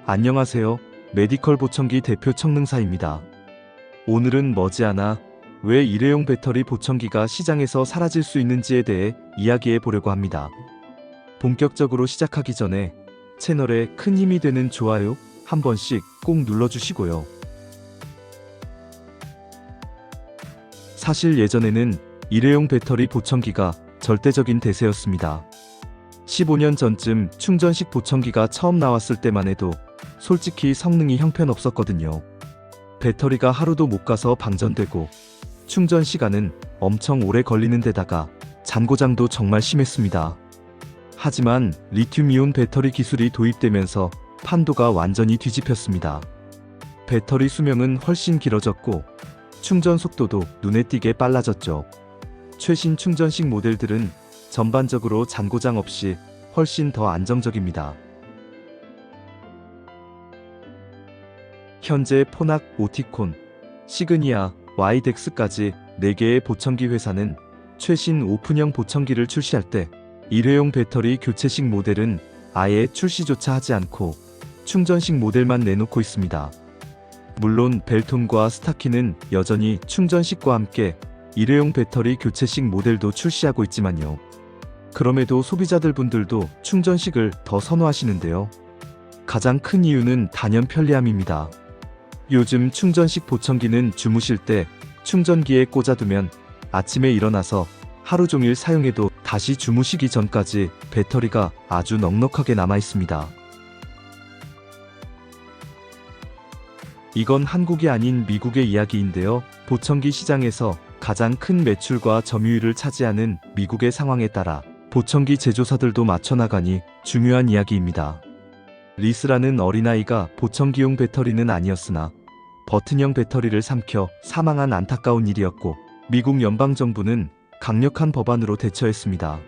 안녕하세요. 메디컬 보청기 대표 청능사입니다. 오늘은 머지않아 왜 일회용 배터리 보청기가 시장에서 사라질 수 있는지에 대해 이야기해 보려고 합니다. 본격적으로 시작하기 전에 채널에 큰 힘이 되는 좋아요 한 번씩 꼭 눌러주시고요. 사실 예전에는 일회용 배터리 보청기가 절대적인 대세였습니다. 15년 전쯤 충전식 보청기가 처음 나왔을 때만 해도 솔직히 성능이 형편없었거든요. 배터리가 하루도 못 가서 방전되고 충전 시간은 엄청 오래 걸리는 데다가 잔고장도 정말 심했습니다. 하지만 리튬이온 배터리 기술이 도입되면서 판도가 완전히 뒤집혔습니다. 배터리 수명은 훨씬 길어졌고 충전 속도도 눈에 띄게 빨라졌죠. 최신 충전식 모델들은 전반적으로 잔고장 없이 훨씬 더 안정적입니다. 현재 포낙, 오티콘, 시그니아, 와이덱스까지 4개의 보청기 회사는 최신 오픈형 보청기를 출시할 때 일회용 배터리 교체식 모델은 아예 출시조차 하지 않고 충전식 모델만 내놓고 있습니다. 물론 벨톤과 스타키는 여전히 충전식과 함께 일회용 배터리 교체식 모델도 출시하고 있지만요. 그럼에도 소비자들 분들도 충전식을 더 선호하시는데요. 가장 큰 이유는 단연 편리함입니다. 요즘 충전식 보청기는 주무실 때 충전기에 꽂아두면 아침에 일어나서 하루 종일 사용해도 다시 주무시기 전까지 배터리가 아주 넉넉하게 남아 있습니다. 이건 한국이 아닌 미국의 이야기인데요. 보청기 시장에서 가장 큰 매출과 점유율을 차지하는 미국의 상황에 따라 보청기 제조사들도 맞춰나가니 중요한 이야기입니다. 리스라는 어린아이가 보청기용 배터리는 아니었으나 버튼형 배터리를 삼켜 사망한 안타까운 일이었고 미국 연방정부는 강력한 법안으로 대처했습니다.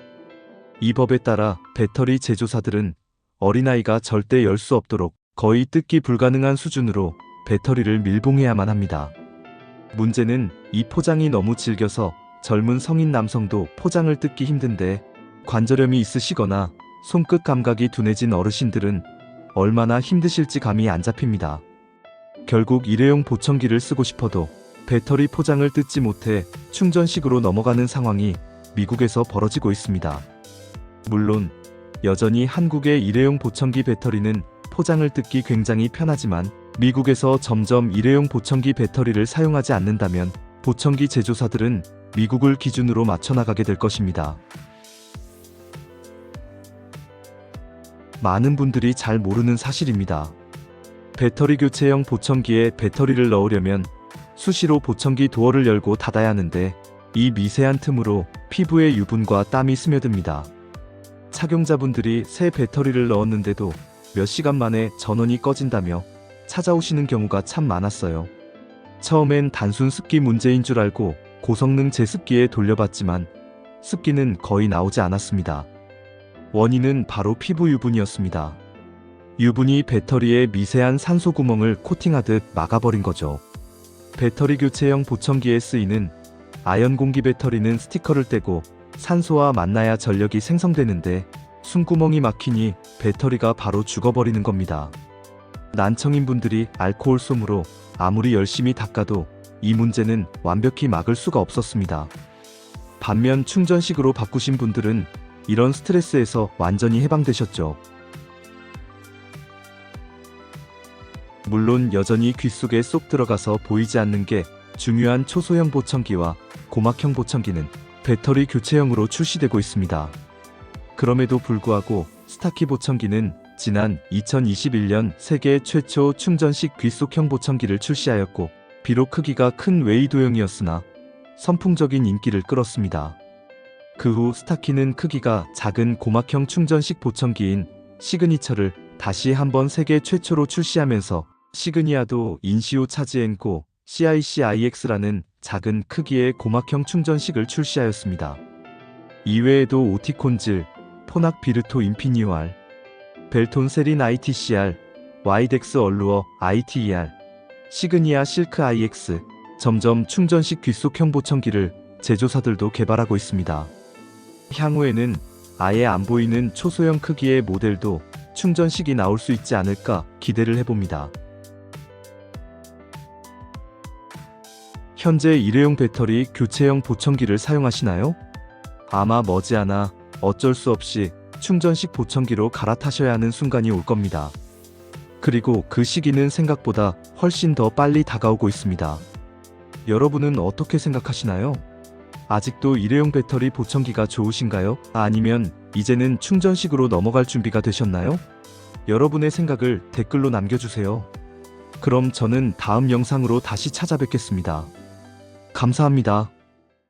이 법에 따라 배터리 제조사들은 어린아이가 절대 열 수 없도록 거의 뜯기 불가능한 수준으로 배터리를 밀봉해야만 합니다. 문제는 이 포장이 너무 질겨서 젊은 성인 남성도 포장을 뜯기 힘든데 관절염이 있으시거나 손끝 감각이 둔해진 어르신들은 얼마나 힘드실지 감이 안 잡힙니다. 결국 일회용 보청기를 쓰고 싶어도 배터리 포장을 뜯지 못해 충전식으로 넘어가는 상황이 미국에서 벌어지고 있습니다. 물론 여전히 한국의 일회용 보청기 배터리는 포장을 뜯기 굉장히 편하지만 미국에서 점점 일회용 보청기 배터리를 사용하지 않는다면 보청기 제조사들은 미국을 기준으로 맞춰나가게 될 것입니다. 많은 분들이 잘 모르는 사실입니다. 배터리 교체형 보청기에 배터리를 넣으려면 수시로 보청기 도어를 열고 닫아야 하는데 이 미세한 틈으로 피부에 유분과 땀이 스며듭니다. 착용자분들이 새 배터리를 넣었는데도 몇 시간 만에 전원이 꺼진다며 찾아오시는 경우가 참 많았어요. 처음엔 단순 습기 문제인 줄 알고 고성능 제습기에 돌려봤지만 습기는 거의 나오지 않았습니다. 원인은 바로 피부 유분이었습니다. 유분이 배터리의 미세한 산소 구멍을 코팅하듯 막아버린 거죠. 배터리 교체형 보청기에 쓰이는 아연 공기 배터리는 스티커를 떼고 산소와 만나야 전력이 생성되는데 숨구멍이 막히니 배터리가 바로 죽어버리는 겁니다. 난청인 분들이 알코올 솜으로 아무리 열심히 닦아도 이 문제는 완벽히 막을 수가 없었습니다. 반면 충전식으로 바꾸신 분들은 이런 스트레스에서 완전히 해방되셨죠. 물론 여전히 귀 속에 쏙 들어가서 보이지 않는 게 중요한 초소형 보청기와 고막형 보청기는 배터리 교체형으로 출시되고 있습니다. 그럼에도 불구하고 스타키 보청기는 지난 2021년 세계 최초 충전식 귀속형 보청기를 출시하였고 비록 크기가 큰 웨이도형이었으나 선풍적인 인기를 끌었습니다. 그 후 스타키는 크기가 작은 고막형 충전식 보청기인 시그니처를 다시 한번 세계 최초로 출시하면서 시그니아도 인시오 차지 앤고 CIC-IX라는 작은 크기의 고막형 충전식을 출시하였습니다. 이외에도 오티콘질, 포낙 비르토 인피니오 R, 벨톤 세린 ITCR, 와이덱스 얼루어 ITER, 시그니아 실크 IX, 점점 충전식 귀속형 보청기를 제조사들도 개발하고 있습니다. 향후에는 아예 안 보이는 초소형 크기의 모델도 충전식이 나올 수 있지 않을까 기대를 해봅니다. 현재 일회용 배터리 교체형 보청기를 사용하시나요? 아마 머지않아 어쩔 수 없이 충전식 보청기로 갈아타셔야 하는 순간이 올 겁니다. 그리고 그 시기는 생각보다 훨씬 더 빨리 다가오고 있습니다. 여러분은 어떻게 생각하시나요? 아직도 일회용 배터리 보청기가 좋으신가요? 아니면 이제는 충전식으로 넘어갈 준비가 되셨나요? 여러분의 생각을 댓글로 남겨주세요. 그럼 저는 다음 영상으로 다시 찾아뵙겠습니다. 감사합니다.